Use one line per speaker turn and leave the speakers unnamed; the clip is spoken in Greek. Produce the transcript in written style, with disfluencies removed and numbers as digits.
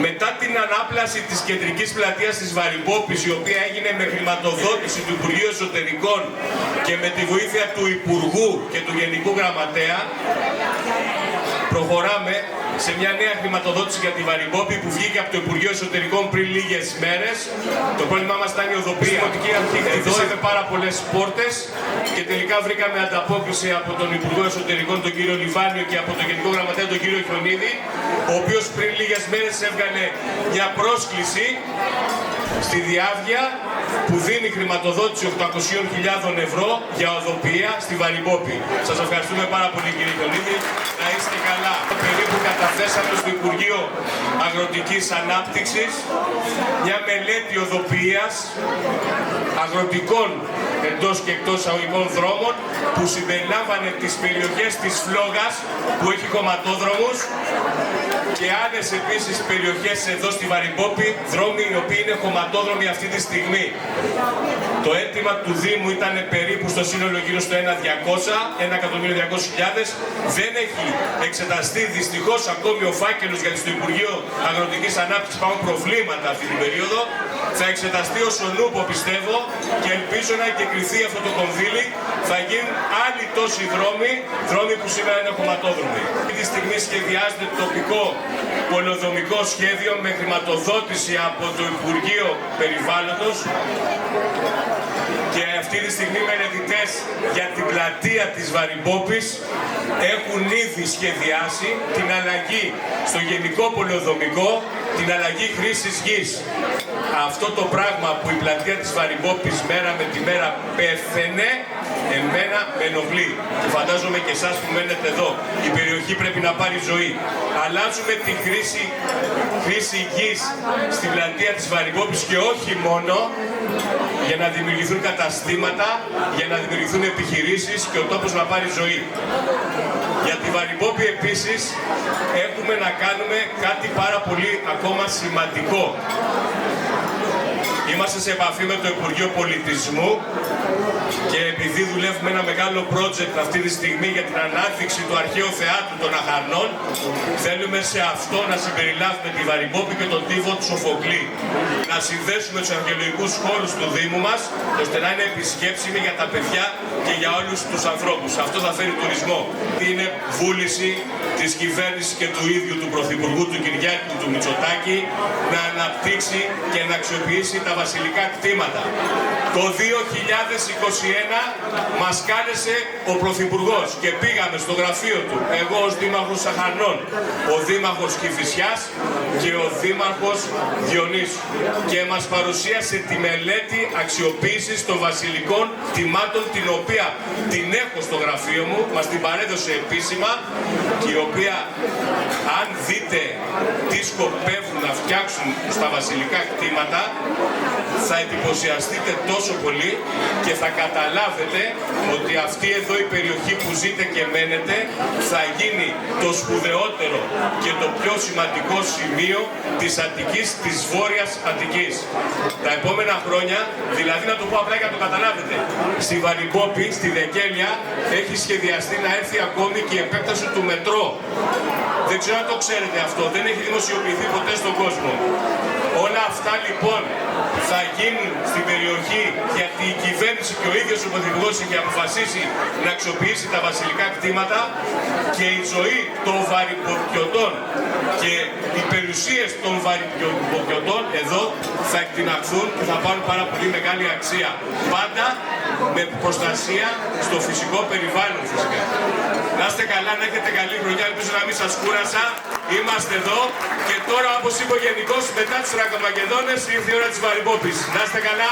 Μετά την ανάπλαση της κεντρικής πλατείας της Βαρυπόπης, η οποία έγινε με χρηματοδότηση του Υπουργείου Εσωτερικών και με τη βοήθεια του Υπουργού και του Γενικού Γραμματέα, προχωράμε σε μια νέα χρηματοδότηση για τη Βαρυπόπη που βγήκε από το Υπουργείο Εσωτερικών πριν λίγες μέρες. Το πρόβλημά μας ήταν η οδοπία. Η Δημοτική Αρχή χτυπήσαμε πάρα πολλές πόρτες και τελικά βρήκαμε ανταπόκριση από τον Υπουργό Εσωτερικών, τον κύριο Λιβάνιο, και από τον Γενικό Γραμματέα, τον κύριο Χιονίδη, ο οποίος πριν λίγες μέρες έβγαλε μια πρόσκληση στη Διάβγεια που δίνει χρηματοδότηση 800.000 ευρώ για οδοποιία στη Βαρυπόπη. Σας ευχαριστούμε πάρα πολύ, κύριε Χιονίδη. Να είστε καλά. Περίπου καταθέσαμε στο Υπουργείο Αγροτικής Ανάπτυξης μια μελέτη οδοποιίας αγροτικών εντός και εκτός εισαγωγικών δρόμων που συμπεριλάμβανε τις περιοχές της Φλόγας που έχει κομματόδρομους και άλλες επίσης περιοχές εδώ στη Βαρυπόπη, δρόμοι οι οποίοι είναι κομματόδρομοι αυτή τη στιγμή. Το αίτημα του Δήμου ήταν περίπου στο σύνολο γύρω στο 1.200.000. Δεν έχει εξεταστεί δυστυχώς ακόμη ο φάκελος, γιατί στο Υπουργείο Αγροτικής Ανάπτυξης υπάρχουν προβλήματα αυτή την περίοδο. Θα εξεταστεί ως ο νούπο, πιστεύω, και ελπίζω να εγκεκριθεί αυτό το κονδύλι. Θα γίνουν άλλοι τόσοι δρόμοι που σήμερα είναι κομματόδρομοι. Αυτή τη στιγμή σχεδιάζεται τοπικό πολεοδομικό σχέδιο με χρηματοδότηση από το Υπουργείο Περιβάλλοντος και αυτή τη στιγμή μελετητές για την πλατεία της Βαρυπόπης έχουν ήδη σχεδιάσει την αλλαγή στο γενικό πολεοδομικό, την αλλαγή χρήσης γης. Αυτό το πράγμα που η πλατεία της Βαρυπόπης μέρα με τη μέρα πέθαινε, εμένα με ενοχλεί. Και φαντάζομαι και εσάς που μένετε εδώ. Η περιοχή πρέπει να πάρει ζωή. Αλλάζουμε τη χρήση γης στην πλατεία της Βαρυπόπης και όχι μόνο για να δημιουργηθούν καταστήματα, για να δημιουργηθούν επιχειρήσεις και ο τόπος να πάρει ζωή. Για τη Βαρυπόπη επίσης έχουμε να κάνουμε κάτι πάρα πολύ ακόμα σημαντικό. Είμαστε σε επαφή με το Υπουργείο Πολιτισμού και επειδή δουλεύουμε ένα μεγάλο project αυτή τη στιγμή για την ανάδειξη του Αρχαίου Θεάτρου των Αχαρνών, θέλουμε σε αυτό να συμπεριλάβουμε τη Βαρυπόπη και τον τύφο του Σοφοκλή. Να συνδέσουμε τους αρχαιολογικούς χώρους του Δήμου μας, ώστε να είναι επισκέψιμοι για τα παιδιά και για όλους τους ανθρώπους. Αυτό θα φέρει τουρισμό. Είναι βούληση της κυβέρνησης και του ίδιου του Πρωθυπουργού, του Κυριάκου του Μητσοτάκη, να αναπτύξει και να αξιοποιήσει τα βασιλικά κτήματα. Το 2021 μας κάλεσε ο Πρωθυπουργός και πήγαμε στο γραφείο του, εγώ ως Δήμαρχος Αχαρνών, ο Δήμαρχος Κηφισιάς και ο Δήμαρχος Διονύσου, και μας παρουσίασε τη μελέτη αξιοποίησης των βασιλικών κτημάτων, την οποία την έχω στο γραφείο μου, μας την παρέδωσε επίσημα, και η οποία, αν δείτε τι σκοπεύουν να φτιάξουν στα βασιλικά κτήματα, θα εντυπωσιαστείτε τόσο πολύ και θα καταλάβετε ότι αυτή εδώ η περιοχή που ζείτε και μένετε θα γίνει το σπουδαιότερο και το πιο σημαντικό σημείο της Αττικής, της Βόρειας Αττικής. Τα επόμενα χρόνια, δηλαδή να το πω απλά για να το καταλάβετε, στη Βαρυπόπη, στη Δεκέλεια, έχει σχεδιαστεί να έρθει ακόμη και η επέκταση του μετρό. Δεν ξέρω αν το ξέρετε αυτό, δεν έχει δημοσιοποιηθεί ποτέ στον κόσμο. Όλα αυτά λοιπόν θα γίνουν στην περιοχή, γιατί η κυβέρνηση και ο ίδιος ο Πρωθυπουργός έχει αποφασίσει να αξιοποιήσει τα βασιλικά κτήματα, και η ζωή των βαρυποπιωτών και οι περιουσίες των βαρυποπιωτών εδώ θα εκτιναχθούν και θα πάρουν πάρα πολύ μεγάλη αξία. Πάντα με προστασία στο φυσικό περιβάλλον φυσικά. Να είστε καλά, να έχετε καλή χρονιά, ελπίζω να μην σας κούρασα. Είμαστε εδώ και τώρα, όπως είπε ο Γενικός, μετά τους Ρακομακεδόνες ήρθε η ώρα της Βαρυπόπης. Να είστε καλά.